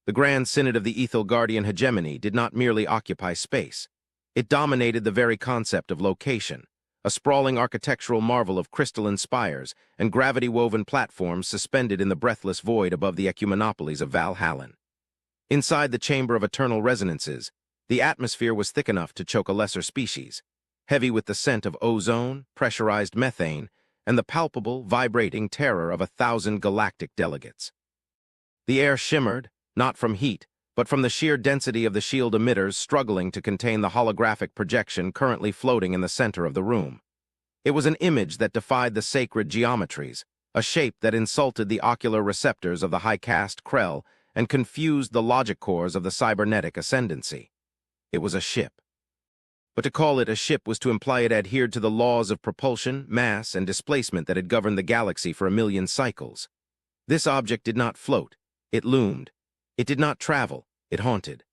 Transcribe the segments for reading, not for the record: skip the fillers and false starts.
The Grand Synod of the Ethel Guardian hegemony did not merely occupy space. It dominated the very concept of location, a sprawling architectural marvel of crystalline spires and gravity-woven platforms suspended in the breathless void above the ecumenopolies of Valhallan. Inside the Chamber of Eternal Resonances, the atmosphere was thick enough to choke a lesser species, heavy with the scent of ozone, pressurized methane, and the palpable, vibrating terror of 1,000 galactic delegates. The air shimmered, not from heat, but from the sheer density of the shield emitters struggling to contain the holographic projection currently floating in the center of the room. It was an image that defied the sacred geometries, a shape that insulted the ocular receptors of the high-caste Krell and confused the logic cores of the cybernetic ascendancy. It was a ship. But to call it a ship was to imply it adhered to the laws of propulsion, mass, and displacement that had governed the galaxy for 1,000,000 cycles. This object did not float. It loomed. It did not travel. It haunted.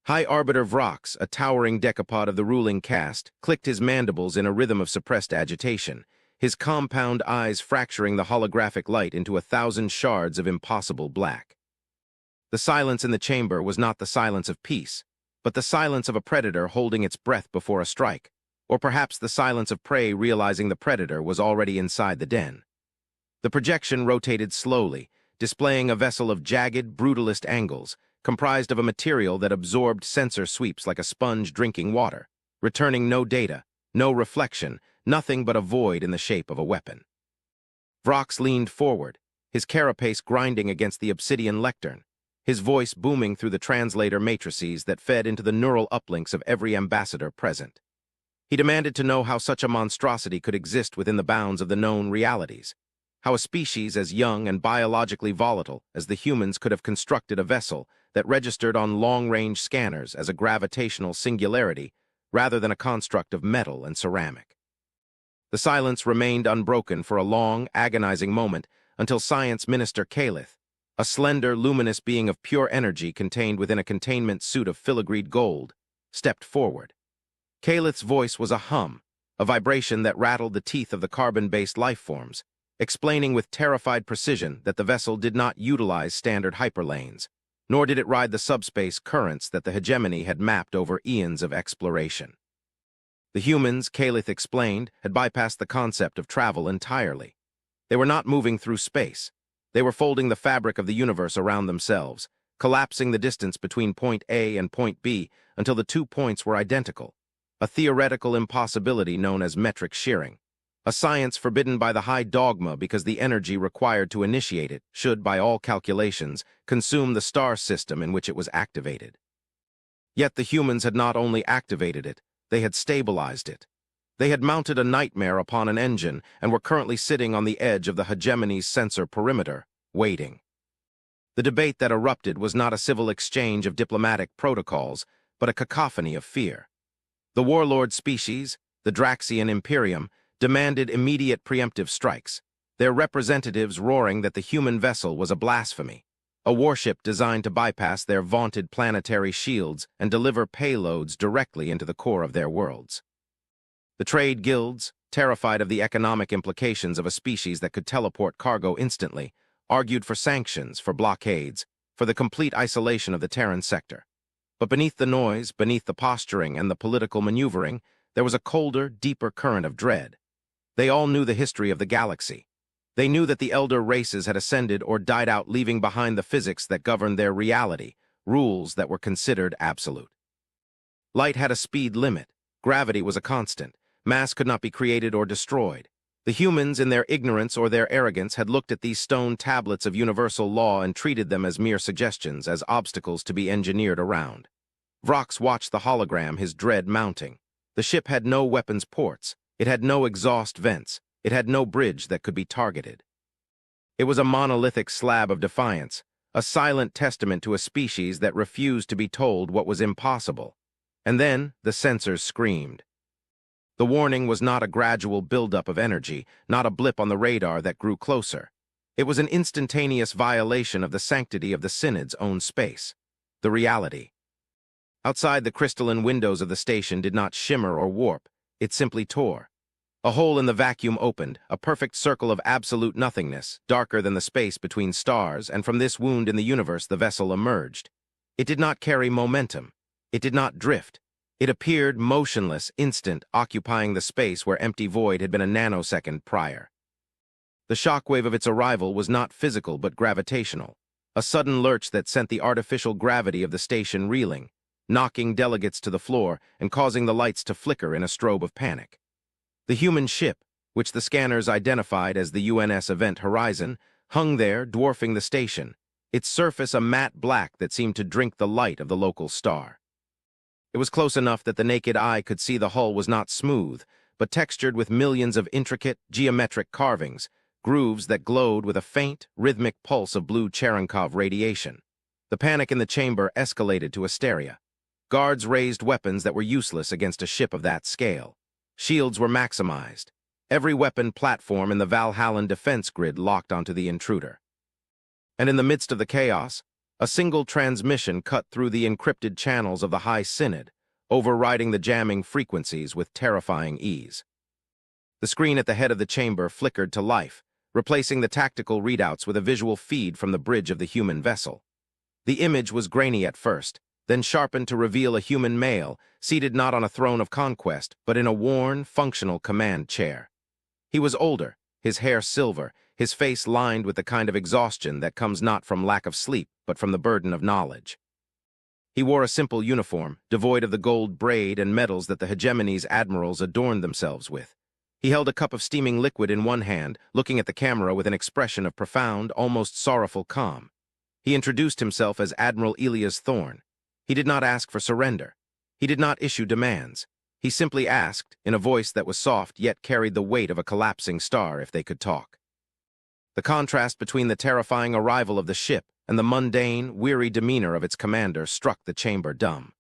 High Arbiter Vrox, a towering decapod of the ruling caste, clicked his mandibles in a rhythm of suppressed agitation, his compound eyes fracturing the holographic light into 1,000 shards of impossible black. The silence in the chamber was not the silence of peace, but the silence of a predator holding its breath before a strike, or perhaps the silence of prey realizing the predator was already inside the den. The projection rotated slowly, displaying a vessel of jagged, brutalist angles, comprised of a material that absorbed sensor sweeps like a sponge drinking water, returning no data, no reflection, nothing but a void in the shape of a weapon. Vrox leaned forward, his carapace grinding against the obsidian lectern, his voice booming through the translator matrices that fed into the neural uplinks of every ambassador present. He demanded to know how such a monstrosity could exist within the bounds of the known realities, how a species as young and biologically volatile as the humans could have constructed a vessel that registered on long-range scanners as a gravitational singularity rather than a construct of metal and ceramic. The silence remained unbroken for a long, agonizing moment until Science Minister Kalith, a slender, luminous being of pure energy contained within a containment suit of filigreed gold, stepped forward. Kalith's voice was a hum, a vibration that rattled the teeth of the carbon-based lifeforms, explaining with terrified precision that the vessel did not utilize standard hyperlanes, nor did it ride the subspace currents that the hegemony had mapped over eons of exploration. The humans, Kalith explained, had bypassed the concept of travel entirely. They were not moving through space. They were folding the fabric of the universe around themselves, collapsing the distance between point A and point B until the 2 points were identical, a theoretical impossibility known as metric shearing, a science forbidden by the high dogma because the energy required to initiate it should, by all calculations, consume the star system in which it was activated. Yet the humans had not only activated it, they had stabilized it. They had mounted a nightmare upon an engine and were currently sitting on the edge of the hegemony's sensor perimeter, waiting. The debate that erupted was not a civil exchange of diplomatic protocols, but a cacophony of fear. The warlord species, the Draxian Imperium, demanded immediate preemptive strikes, their representatives roaring that the human vessel was a blasphemy, a warship designed to bypass their vaunted planetary shields and deliver payloads directly into the core of their worlds. The trade guilds, terrified of the economic implications of a species that could teleport cargo instantly, argued for sanctions, for blockades, for the complete isolation of the Terran sector. But beneath the noise, beneath the posturing and the political maneuvering, there was a colder, deeper current of dread. They all knew the history of the galaxy. They knew that the elder races had ascended or died out, leaving behind the physics that governed their reality, rules that were considered absolute. Light had a speed limit. Gravity was a constant. Mass could not be created or destroyed. The humans, in their ignorance or their arrogance, had looked at these stone tablets of universal law and treated them as mere suggestions, as obstacles to be engineered around. Vrox watched the hologram, his dread mounting. The ship had no weapons ports. It had no exhaust vents. It had no bridge that could be targeted. It was a monolithic slab of defiance, a silent testament to a species that refused to be told what was impossible. And then the sensors screamed. The warning was not a gradual buildup of energy, not a blip on the radar that grew closer. It was an instantaneous violation of the sanctity of the Synod's own space, the reality. Outside, the crystalline windows of the station did not shimmer or warp. It simply tore. A hole in the vacuum opened, a perfect circle of absolute nothingness, darker than the space between stars, and from this wound in the universe the vessel emerged, It did not carry momentum. It did not drift. It appeared motionless, instant, occupying the space where empty void had been a nanosecond prior. The shockwave of its arrival was not physical but gravitational, a sudden lurch that sent the artificial gravity of the station reeling, knocking delegates to the floor and causing the lights to flicker in a strobe of panic. The human ship, which the scanners identified as the UNS Event Horizon, hung there, dwarfing the station, its surface a matte black that seemed to drink the light of the local star. It was close enough that the naked eye could see the hull was not smooth, but textured with millions of intricate, geometric carvings, grooves that glowed with a faint, rhythmic pulse of blue Cherenkov radiation. The panic in the chamber escalated to hysteria. Guards raised weapons that were useless against a ship of that scale. Shields were maximized. Every weapon platform in the Valhallan defense grid locked onto the intruder. And in the midst of the chaos, a single transmission cut through the encrypted channels of the High Synod, overriding the jamming frequencies with terrifying ease. The screen at the head of the chamber flickered to life, replacing the tactical readouts with a visual feed from the bridge of the human vessel. The image was grainy at first, then sharpened to reveal a human male, seated not on a throne of conquest, but in a worn, functional command chair. He was older, his hair silver, his face lined with the kind of exhaustion that comes not from lack of sleep, but from the burden of knowledge. He wore a simple uniform, devoid of the gold braid and medals that the hegemony's admirals adorned themselves with. He held a cup of steaming liquid in one hand, looking at the camera with an expression of profound, almost sorrowful calm. He introduced himself as Admiral Elias Thorne. He did not ask for surrender. He did not issue demands. He simply asked, in a voice that was soft yet carried the weight of a collapsing star, if they could talk. The contrast between the terrifying arrival of the ship and the mundane, weary demeanor of its commander struck the chamber dumb.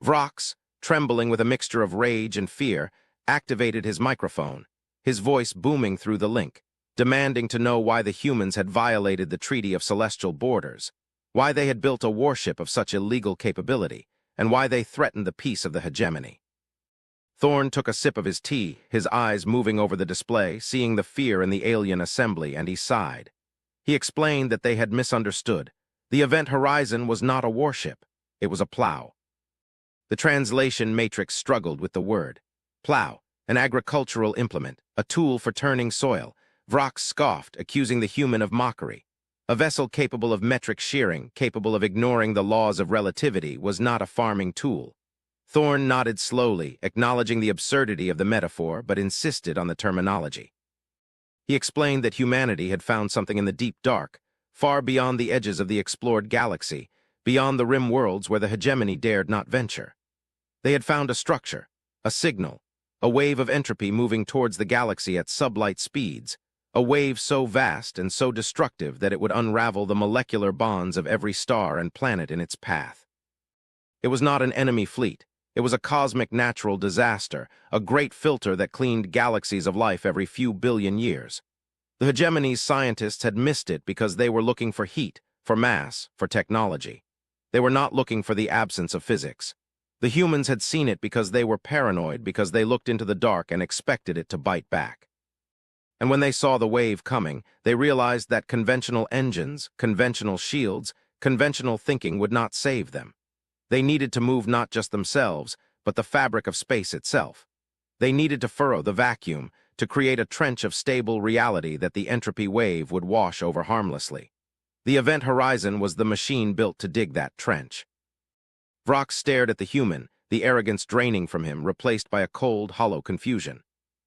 Vrox, trembling with a mixture of rage and fear, activated his microphone, his voice booming through the link, demanding to know why the humans had violated the Treaty of Celestial Borders, why they had built a warship of such illegal capability, and why they threatened the peace of the hegemony. Thorne took a sip of his tea, his eyes moving over the display, seeing the fear in the alien assembly, and he sighed. He explained that they had misunderstood. The Event Horizon was not a warship. It was a plow. The translation matrix struggled with the word. Plow, an agricultural implement, a tool for turning soil. Vrox scoffed, accusing the human of mockery. A vessel capable of metric shearing, capable of ignoring the laws of relativity, was not a farming tool. Thorne nodded slowly, acknowledging the absurdity of the metaphor, but insisted on the terminology. He explained that humanity had found something in the deep dark, far beyond the edges of the explored galaxy, beyond the rim worlds where the hegemony dared not venture. They had found a structure, a signal, a wave of entropy moving towards the galaxy at sublight speeds, a wave so vast and so destructive that it would unravel the molecular bonds of every star and planet in its path. It was not an enemy fleet. It was a cosmic natural disaster, a great filter that cleaned galaxies of life every few billion years. The hegemony's scientists had missed it because they were looking for heat, for mass, for technology. They were not looking for the absence of physics. The humans had seen it because they were paranoid, because they looked into the dark and expected it to bite back. And when they saw the wave coming, they realized that conventional engines, conventional shields, conventional thinking would not save them. They needed to move not just themselves, but the fabric of space itself. They needed to furrow the vacuum, to create a trench of stable reality that the entropy wave would wash over harmlessly. The Event Horizon was the machine built to dig that trench. Vrox stared at the human, the arrogance draining from him, replaced by a cold, hollow confusion.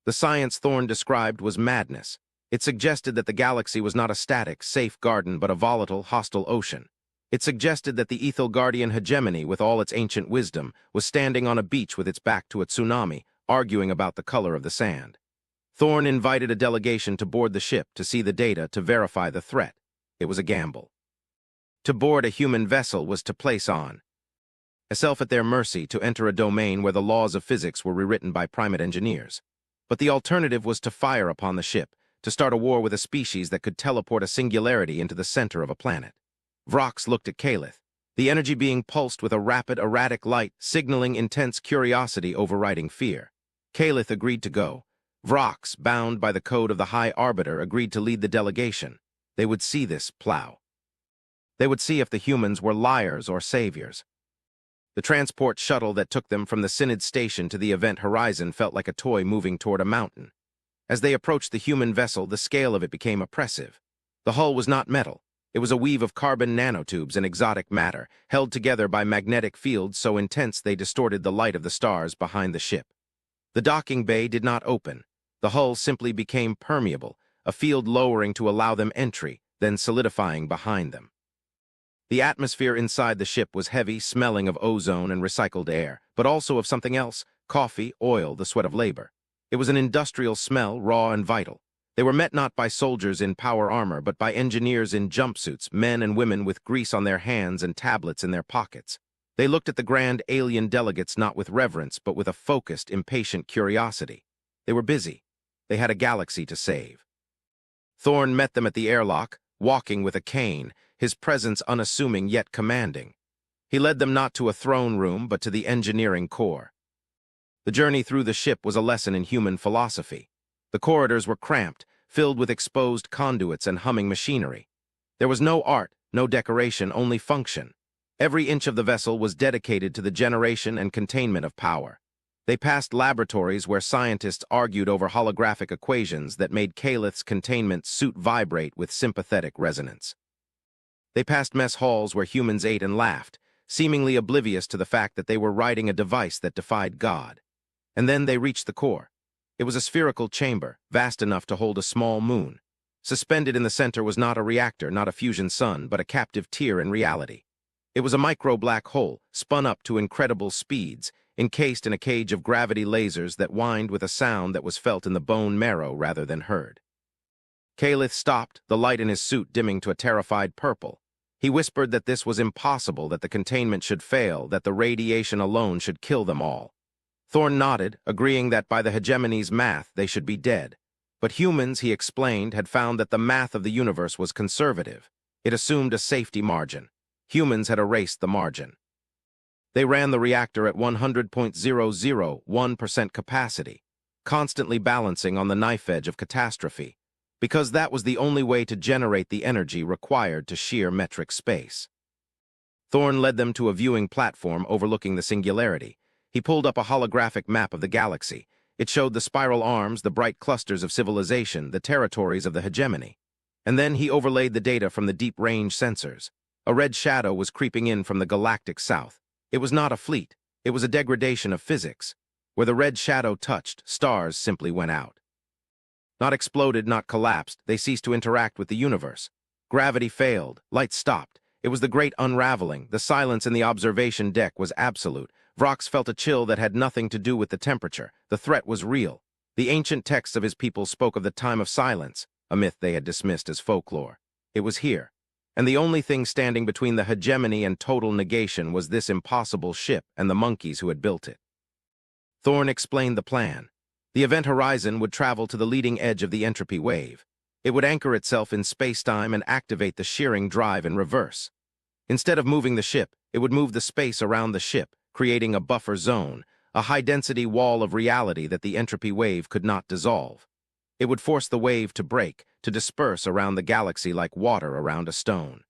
The science Thorne described was madness. It suggested that the galaxy was not a static, safe garden, but a volatile, hostile ocean. It suggested that the Ethelgardian hegemony, with all its ancient wisdom, was standing on a beach with its back to a tsunami, arguing about the color of the sand. Thorne invited a delegation to board the ship to see the data to verify the threat. It was a gamble. To board a human vessel was to place on yourself at their mercy, to enter a domain where the laws of physics were rewritten by primate engineers. But the alternative was to fire upon the ship, to start a war with a species that could teleport a singularity into the center of a planet. Vrox looked at Calith, the energy being pulsed with a rapid, erratic light, signaling intense curiosity overriding fear. Calith agreed to go. Vrox, bound by the code of the High Arbiter, agreed to lead the delegation. They would see this plow. They would see if the humans were liars or saviors. The transport shuttle that took them from the Synod station to the event horizon felt like a toy moving toward a mountain. As they approached the human vessel, the scale of it became oppressive. The hull was not metal. It was a weave of carbon nanotubes and exotic matter, held together by magnetic fields so intense they distorted the light of the stars behind the ship. The docking bay did not open. The hull simply became permeable, a field lowering to allow them entry, then solidifying behind them. The atmosphere inside the ship was heavy, smelling of ozone and recycled air, but also of something else: coffee, oil, the sweat of labor. It was an industrial smell, raw and vital. They were met not by soldiers in power armor, but by engineers in jumpsuits, men and women with grease on their hands and tablets in their pockets. They looked at the grand alien delegates not with reverence, but with a focused, impatient curiosity. They were busy. They had a galaxy to save. Thorne met them at the airlock, walking with a cane, his presence unassuming yet commanding. He led them not to a throne room, but to the engineering core. The journey through the ship was a lesson in human philosophy. The corridors were cramped, filled with exposed conduits and humming machinery. There was no art, no decoration, only function. Every inch of the vessel was dedicated to the generation and containment of power. They passed laboratories where scientists argued over holographic equations that made Calith's containment suit vibrate with sympathetic resonance. They passed mess halls where humans ate and laughed, seemingly oblivious to the fact that they were riding a device that defied God. And then they reached the core. It was a spherical chamber, vast enough to hold a small moon. Suspended in the center was not a reactor, not a fusion sun, but a captive tear in reality. It was a micro-black hole, spun up to incredible speeds, encased in a cage of gravity lasers that whined with a sound that was felt in the bone marrow rather than heard. Calith stopped, the light in his suit dimming to a terrified purple. He whispered that this was impossible, that the containment should fail, that the radiation alone should kill them all. Thorne nodded, agreeing that by the hegemony's math they should be dead. But humans, he explained, had found that the math of the universe was conservative. It assumed a safety margin. Humans had erased the margin. They ran the reactor at 100.001% capacity, constantly balancing on the knife edge of catastrophe, because that was the only way to generate the energy required to shear metric space. Thorne led them to a viewing platform overlooking the singularity. He pulled up a holographic map of the galaxy. It showed the spiral arms, the bright clusters of civilization, the territories of the hegemony. And then he overlaid the data from the deep-range sensors. A red shadow was creeping in from the galactic south. It was not a fleet. It was a degradation of physics. Where the red shadow touched, stars simply went out. Not exploded, not collapsed, they ceased to interact with the universe. Gravity failed, light stopped. It was the great unraveling. The silence in the observation deck was absolute. Vrox felt a chill that had nothing to do with the temperature. The threat was real. The ancient texts of his people spoke of the time of silence, a myth they had dismissed as folklore. It was here. And the only thing standing between the hegemony and total negation was this impossible ship and the monkeys who had built it. Thorne explained the plan. The event horizon would travel to the leading edge of the entropy wave. It would anchor itself in space-time and activate the shearing drive in reverse. Instead of moving the ship, it would move the space around the ship, creating a buffer zone, a high-density wall of reality that the entropy wave could not dissolve. It would force the wave to break, to disperse around the galaxy like water around a stone.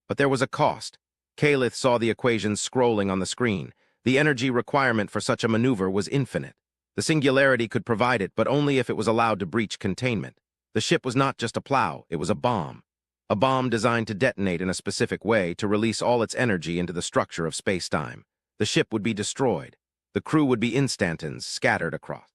But there was a cost. Calith saw the equations scrolling on the screen. The energy requirement for such a maneuver was infinite. The singularity could provide it, but only if it was allowed to breach containment. The ship was not just a plow, it was a bomb. A bomb designed to detonate in a specific way, to release all its energy into the structure of space-time. The ship would be destroyed. The crew would be instantons, scattered across.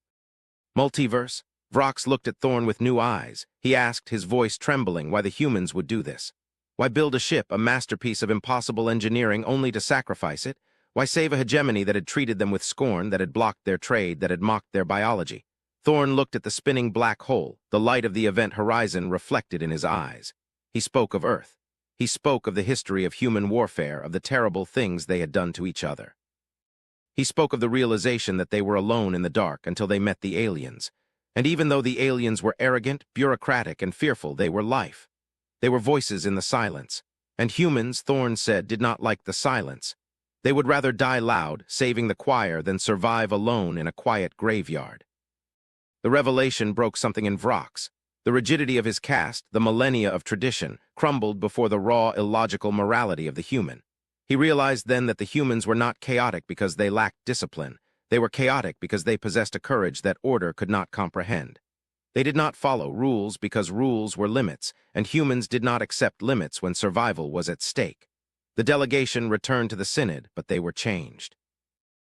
Multiverse? Vrox looked at Thorne with new eyes. He asked, his voice trembling, why the humans would do this. Why build a ship, a masterpiece of impossible engineering, only to sacrifice it? Why save a hegemony that had treated them with scorn, that had blocked their trade, that had mocked their biology? Thorne looked at the spinning black hole, the light of the event horizon reflected in his eyes. He spoke of Earth. He spoke of the history of human warfare, of the terrible things they had done to each other. He spoke of the realization that they were alone in the dark until they met the aliens. And even though the aliens were arrogant, bureaucratic, and fearful, they were life. They were voices in the silence. And humans, Thorne said, did not like the silence. They would rather die loud, saving the choir, than survive alone in a quiet graveyard. The revelation broke something in Vrox. The The rigidity of his caste, the millennia of tradition, crumbled before the raw, illogical morality of the human. He realized then that the humans were not chaotic because they lacked discipline. They were chaotic because they possessed a courage that order could not comprehend. They did not follow rules because rules were limits, and humans did not accept limits when survival was at stake. The delegation returned to the synod, but they were changed.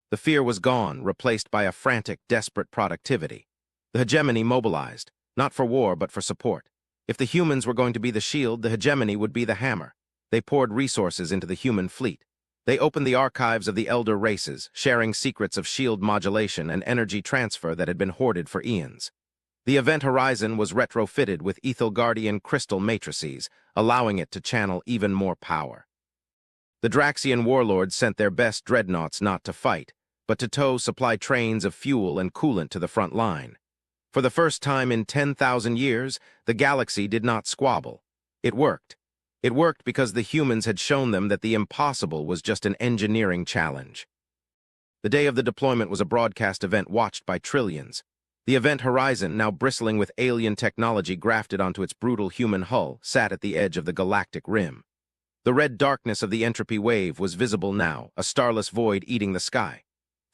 The fear was gone, replaced by a frantic, desperate productivity. The hegemony mobilized, not for war but for support. If the humans were going to be the shield, the hegemony would be the hammer. They poured resources into the human fleet. They opened the archives of the elder races, sharing secrets of shield modulation and energy transfer that had been hoarded for eons. The event horizon was retrofitted with Ethelgardian crystal matrices, allowing it to channel even more power. The Draxian warlords sent their best dreadnoughts not to fight, but to tow supply trains of fuel and coolant to the front line. For the first time in 10,000 years, the galaxy did not squabble. It worked. It worked because the humans had shown them that the impossible was just an engineering challenge. The day of the deployment was a broadcast event watched by trillions. The event horizon, now bristling with alien technology grafted onto its brutal human hull, sat at the edge of the galactic rim. The red darkness of the entropy wave was visible now, a starless void eating the sky.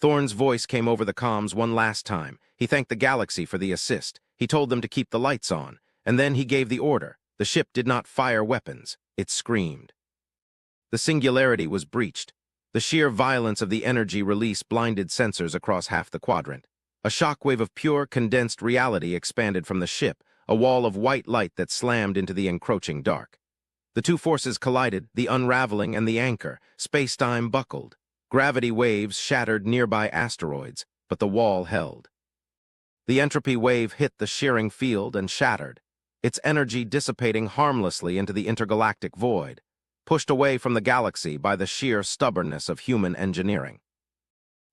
Thorne's voice came over the comms one last time. He thanked the galaxy for the assist. He told them to keep the lights on, and then he gave the order. The ship did not fire weapons. It screamed. The singularity was breached. The sheer violence of the energy release blinded sensors across half the quadrant. A shockwave of pure, condensed reality expanded from the ship, a wall of white light that slammed into the encroaching dark. The two forces collided, the unraveling and the anchor. Space-time buckled. Gravity waves shattered nearby asteroids, but the wall held. The entropy wave hit the shearing field and shattered, its energy dissipating harmlessly into the intergalactic void, pushed away from the galaxy by the sheer stubbornness of human engineering.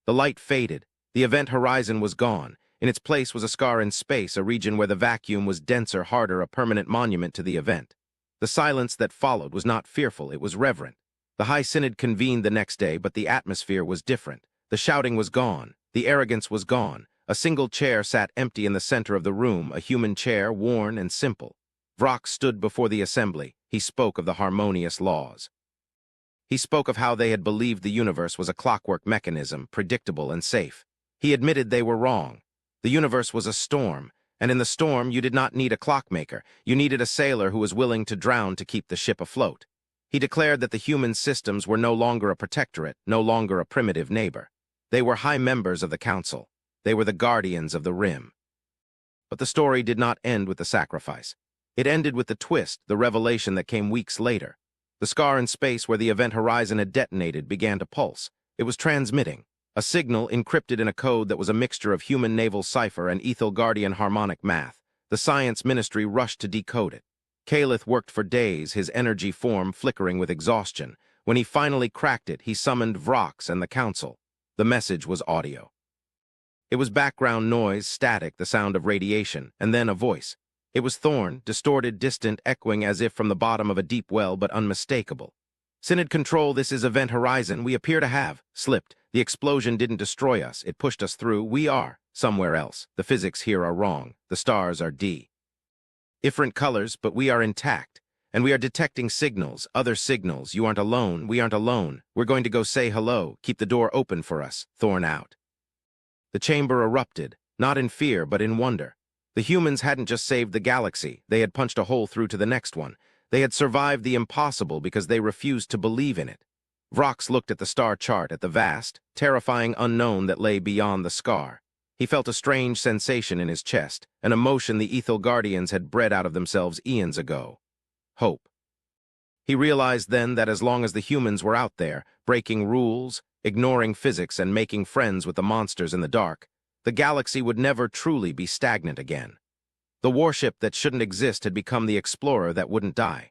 The light faded. The event horizon was gone. In its place was a scar in space, a region where the vacuum was denser, harder, a permanent monument to the event. The silence that followed was not fearful, it was reverent. The High Synod convened the next day, but the atmosphere was different. The shouting was gone. The arrogance was gone. A single chair sat empty in the center of the room, a human chair, worn and simple. Vrock stood before the assembly. He spoke of the harmonious laws. He spoke of how they had believed the universe was a clockwork mechanism, predictable and safe. He admitted they were wrong. The universe was a storm, and in the storm you did not need a clockmaker. You needed a sailor who was willing to drown to keep the ship afloat. He declared that the human systems were no longer a protectorate, no longer a primitive neighbor. They were high members of the council. They were the guardians of the rim. But the story did not end with the sacrifice. It ended with the twist, the revelation that came weeks later. The scar in space where the event horizon had detonated began to pulse. It was transmitting. A signal encrypted in a code that was a mixture of human naval cipher and Ethelgardian harmonic math. The science ministry rushed to decode it. Calith worked for days, his energy form flickering with exhaustion. When he finally cracked it, he summoned Vrox and the council. The message was audio. It was background noise, static, the sound of radiation, and then a voice. It was Thorne, distorted, distant, echoing as if from the bottom of a deep well, but unmistakable. Synod Control, this is Event Horizon. We appear to have slipped. The explosion didn't destroy us. It pushed us through. We are somewhere else. The physics here are wrong. The stars are different colors, but we are intact. And we are detecting signals, other signals. You aren't alone. We aren't alone. We're going to go say hello. Keep the door open for us. Thorne out. The chamber erupted, not in fear, but in wonder. The humans hadn't just saved the galaxy. They had punched a hole through to the next one. They had survived the impossible because they refused to believe in it. Vrox looked at the star chart, at the vast, terrifying unknown that lay beyond the scar. He felt a strange sensation in his chest, an emotion the Ethelgardians had bred out of themselves eons ago. Hope. He realized then that as long as the humans were out there, breaking rules, ignoring physics, and making friends with the monsters in the dark, the galaxy would never truly be stagnant again. The warship that shouldn't exist had become the explorer that wouldn't die.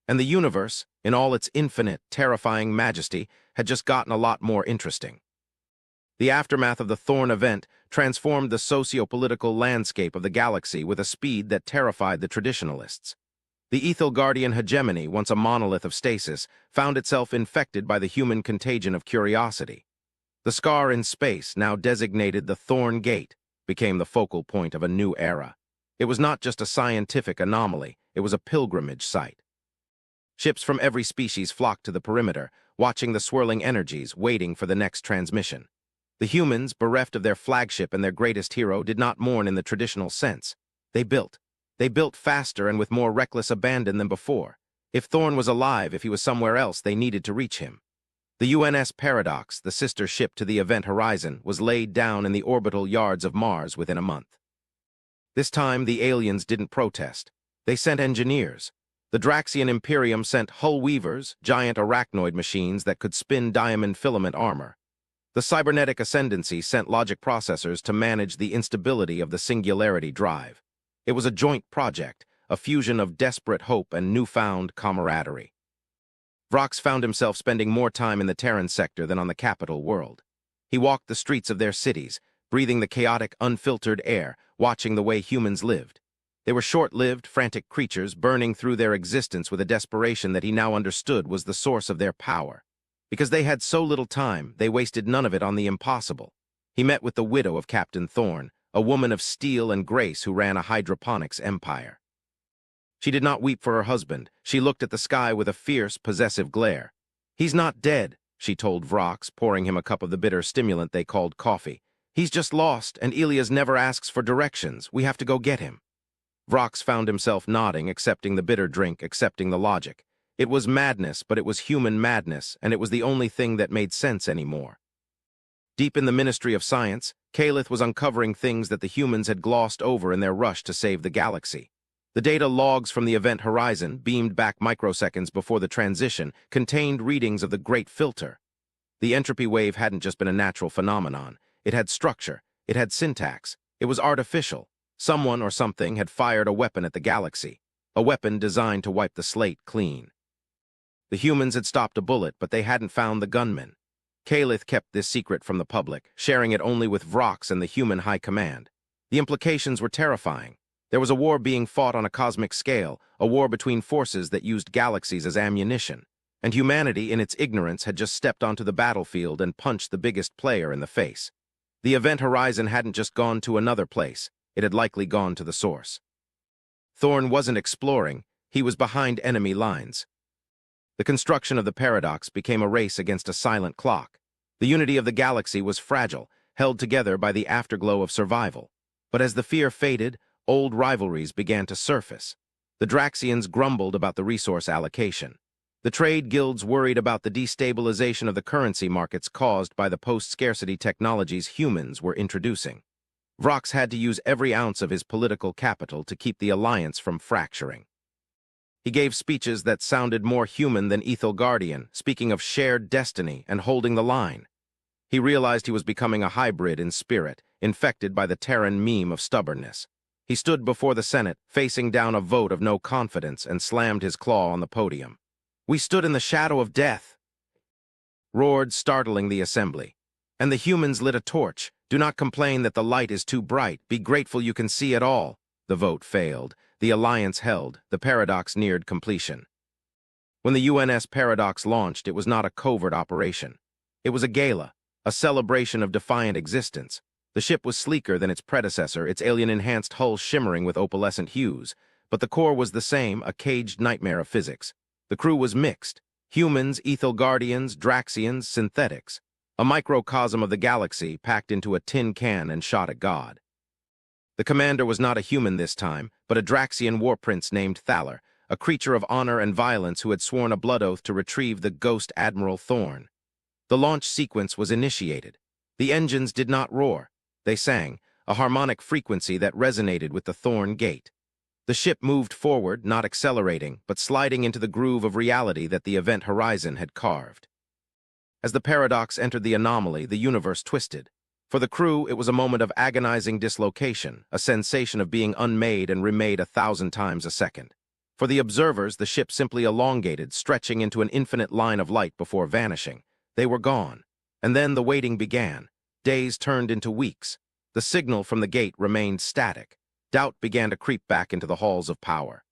And the universe, in all its infinite, terrifying majesty, had just gotten a lot more interesting. The aftermath of the Thorne event transformed the socio-political landscape of the galaxy with a speed that terrified the traditionalists. The Ethelgardian hegemony, once a monolith of stasis, found itself infected by the human contagion of curiosity. The scar in space, now designated the Thorne Gate, became the focal point of a new era. It was not just a scientific anomaly, it was a pilgrimage site. Ships from every species flocked to the perimeter, watching the swirling energies, waiting for the next transmission. The humans, bereft of their flagship and their greatest hero, did not mourn in the traditional sense. They built. They built faster and with more reckless abandon than before. If Thorn was alive, if he was somewhere else, they needed to reach him. The UNS Paradox, the sister ship to the Event Horizon, was laid down in the orbital yards of Mars within a month. This time, the aliens didn't protest. They sent engineers. The Draxian Imperium sent hull weavers, giant arachnoid machines that could spin diamond filament armor. The cybernetic ascendancy sent logic processors to manage the instability of the singularity drive. It was a joint project, a fusion of desperate hope and newfound camaraderie. Vrox found himself spending more time in the Terran sector than on the capital world. He walked the streets of their cities, breathing the chaotic, unfiltered air, watching the way humans lived. They were short-lived, frantic creatures, burning through their existence with a desperation that he now understood was the source of their power. Because they had so little time, they wasted none of it on the impossible. He met with the widow of Captain Thorn, a woman of steel and grace who ran a hydroponics empire. She did not weep for her husband. She looked at the sky with a fierce, possessive glare. "He's not dead," she told Vrox, pouring him a cup of the bitter stimulant they called coffee. "He's just lost, and Elias never asks for directions. We have to go get him." Vrox found himself nodding, accepting the bitter drink, accepting the logic. It was madness, but it was human madness, and it was the only thing that made sense anymore. Deep in the Ministry of Science, Calith was uncovering things that the humans had glossed over in their rush to save the galaxy. The data logs from the Event Horizon, beamed back microseconds before the transition, contained readings of the Great Filter. The entropy wave hadn't just been a natural phenomenon. It had structure. It had syntax. It was artificial. Someone or something had fired a weapon at the galaxy, a weapon designed to wipe the slate clean. The humans had stopped a bullet, but they hadn't found the gunman. Calith kept this secret from the public, sharing it only with Vrox and the human high command. The implications were terrifying. There was a war being fought on a cosmic scale, a war between forces that used galaxies as ammunition. And humanity, in its ignorance, had just stepped onto the battlefield and punched the biggest player in the face. The Event Horizon hadn't just gone to another place. It had likely gone to the source. Thorn wasn't exploring. He was behind enemy lines. The construction of the Paradox became a race against a silent clock. The unity of the galaxy was fragile, held together by the afterglow of survival. But as the fear faded, old rivalries began to surface. The Draxians grumbled about the resource allocation. The trade guilds worried about the destabilization of the currency markets caused by the post-scarcity technologies humans were introducing. Vrox had to use every ounce of his political capital to keep the alliance from fracturing. He gave speeches that sounded more human than Ethel Guardian, speaking of shared destiny and holding the line. He realized he was becoming a hybrid in spirit, infected by the Terran meme of stubbornness. He stood before the Senate, facing down a vote of no confidence, and slammed his claw on the podium. "We stood in the shadow of death," roared, startling the assembly. And the humans lit a torch. "Do not complain that the light is too bright. Be grateful you can see at all." The vote failed. The alliance held. The Paradox neared completion. When the UNS Paradox launched, it was not a covert operation. It was a gala, a celebration of defiant existence. The ship was sleeker than its predecessor, its alien-enhanced hull shimmering with opalescent hues. But the core was the same, a caged nightmare of physics. The crew was mixed. Humans, Ethel Guardians, Draxians, synthetics. A microcosm of the galaxy packed into a tin can and shot at God. The commander was not a human this time, but a Draxian war prince named Thaler, a creature of honor and violence who had sworn a blood oath to retrieve the ghost Admiral Thorn. The launch sequence was initiated. The engines did not roar. They sang, a harmonic frequency that resonated with the Thorn gate. The ship moved forward, not accelerating, but sliding into the groove of reality that the Event Horizon had carved. As the Paradox entered the anomaly, the universe twisted. For the crew, it was a moment of agonizing dislocation, a sensation of being unmade and remade 1,000 times a second. For the observers, the ship simply elongated, stretching into an infinite line of light before vanishing. They were gone. And then the waiting began. Days turned into weeks. The signal from the gate remained static. Doubt began to creep back into the halls of power.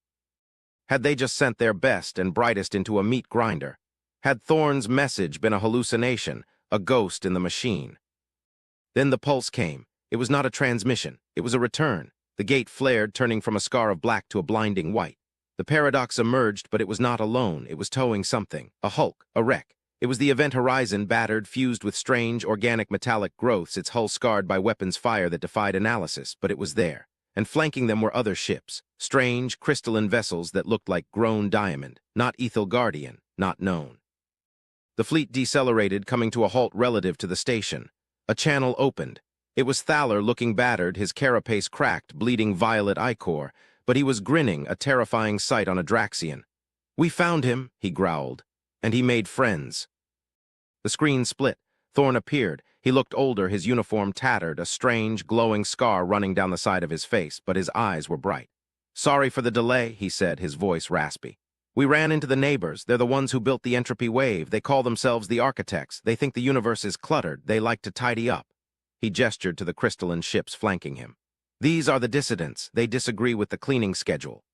Had they just sent their best and brightest into a meat grinder? Had Thorn's message been a hallucination, a ghost in the machine? Then the pulse came. It was not a transmission. It was a return. The The gate flared, turning from a scar of black to a blinding white. The Paradox emerged, but it was not alone. It was towing something. A hulk, a wreck. It was the Event Horizon, battered, fused with strange, organic metallic growths, its hull scarred by weapons fire that defied analysis, but it was there. And flanking them were other ships, strange, crystalline vessels that looked like grown diamond, not Ethel Guardian, not known. The fleet decelerated, coming to a halt relative to the station. A channel opened. It was Thaler, looking battered, his carapace cracked, bleeding violet ichor, but he was grinning, a terrifying sight on a Draxian. "We found him," he growled, "and he made friends." The screen split. Thorne appeared. He looked older, his uniform tattered, a strange, glowing scar running down the side of his face, but his eyes were bright. "Sorry for the delay," he said, his voice raspy. "We ran into the neighbors. They're the ones who built the entropy wave. They call themselves the architects. They think the universe is cluttered. They like to tidy up." He gestured to the crystalline ships flanking him. "These are the dissidents. They disagree with the cleaning schedule.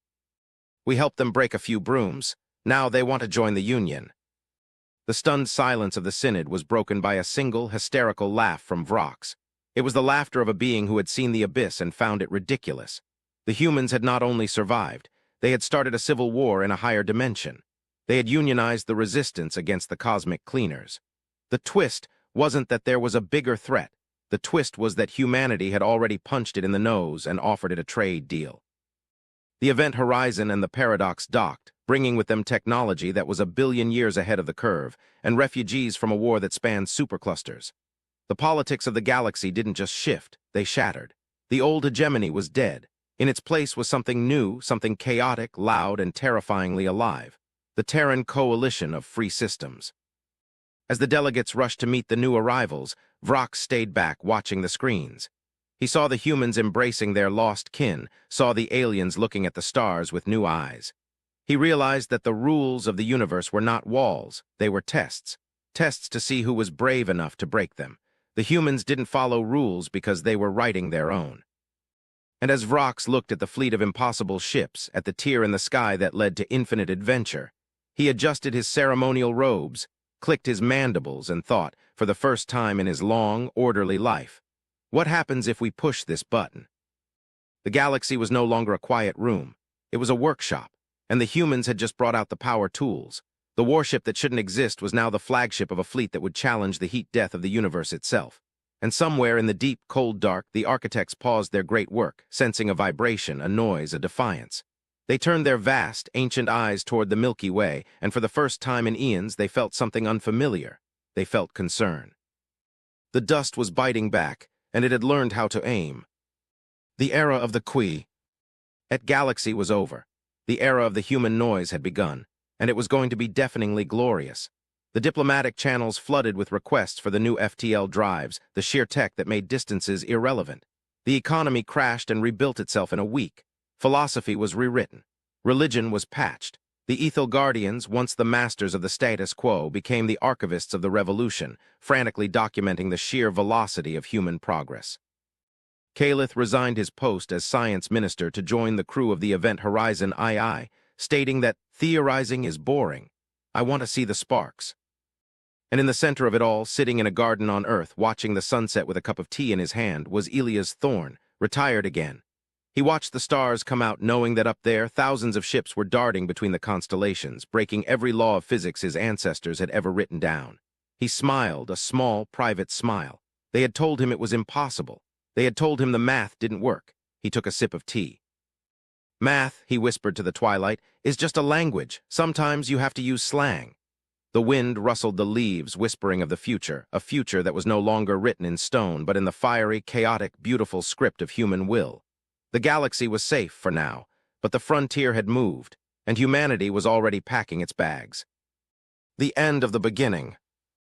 We helped them break a few brooms. Now they want to join the Union." The stunned silence of the Synod was broken by a single, hysterical laugh from Vrox. It was the laughter of a being who had seen the abyss and found it ridiculous. The humans had not only survived, they had started a civil war in a higher dimension. They had unionized the resistance against the cosmic cleaners. The twist wasn't that there was a bigger threat. The twist was that humanity had already punched it in the nose and offered it a trade deal. The Event Horizon and the Paradox docked, bringing with them technology that was a billion years ahead of the curve, and refugees from a war that spanned superclusters. The politics of the galaxy didn't just shift, they shattered. The old hegemony was dead. In its place was something new, something chaotic, loud, and terrifyingly alive. The Terran coalition of free systems. As the delegates rushed to meet the new arrivals, Vrox stayed back, watching the screens. He saw the humans embracing their lost kin, saw the aliens looking at the stars with new eyes. He realized that the rules of the universe were not walls, they were tests. Tests to see who was brave enough to break them. The humans didn't follow rules because they were writing their own. And as Vrox looked at the fleet of impossible ships, at the tier in the sky that led to infinite adventure, he adjusted his ceremonial robes, clicked his mandibles, and thought, for the first time in his long, orderly life, what happens if we push this button? The galaxy was no longer a quiet room. It was a workshop, and the humans had just brought out the power tools. The warship that shouldn't exist was now the flagship of a fleet that would challenge the heat death of the universe itself. And somewhere in the deep, cold dark, the architects paused their great work, sensing a vibration, a noise, a defiance. They turned their vast, ancient eyes toward the Milky Way, and for the first time in eons, they felt something unfamiliar. They felt concern. The dust was biting back, and it had learned how to aim. The era of the galaxy was over. The era of the human noise had begun, and it was going to be deafeningly glorious. The diplomatic channels flooded with requests for the new FTL drives, the sheer tech that made distances irrelevant. The economy crashed and rebuilt itself in a week. Philosophy was rewritten. Religion was patched. The Ethel Guardians, once the masters of the status quo, became the archivists of the revolution, frantically documenting the sheer velocity of human progress. Calith resigned his post as science minister to join the crew of the Event Horizon II, stating that theorizing is boring. I want to see the sparks. And in the center of it all, sitting in a garden on Earth, watching the sunset with a cup of tea in his hand, was Elias Thorne, retired again. He watched the stars come out, knowing that up there, thousands of ships were darting between the constellations, breaking every law of physics his ancestors had ever written down. He smiled, a small, private smile. They had told him it was impossible. They had told him the math didn't work. He took a sip of tea. "Math," he whispered to the twilight, "is just a language. Sometimes you have to use slang." The wind rustled the leaves, whispering of the future, a future that was no longer written in stone, but in the fiery, chaotic, beautiful script of human will. The galaxy was safe for now, but the frontier had moved, and humanity was already packing its bags. The end of the beginning.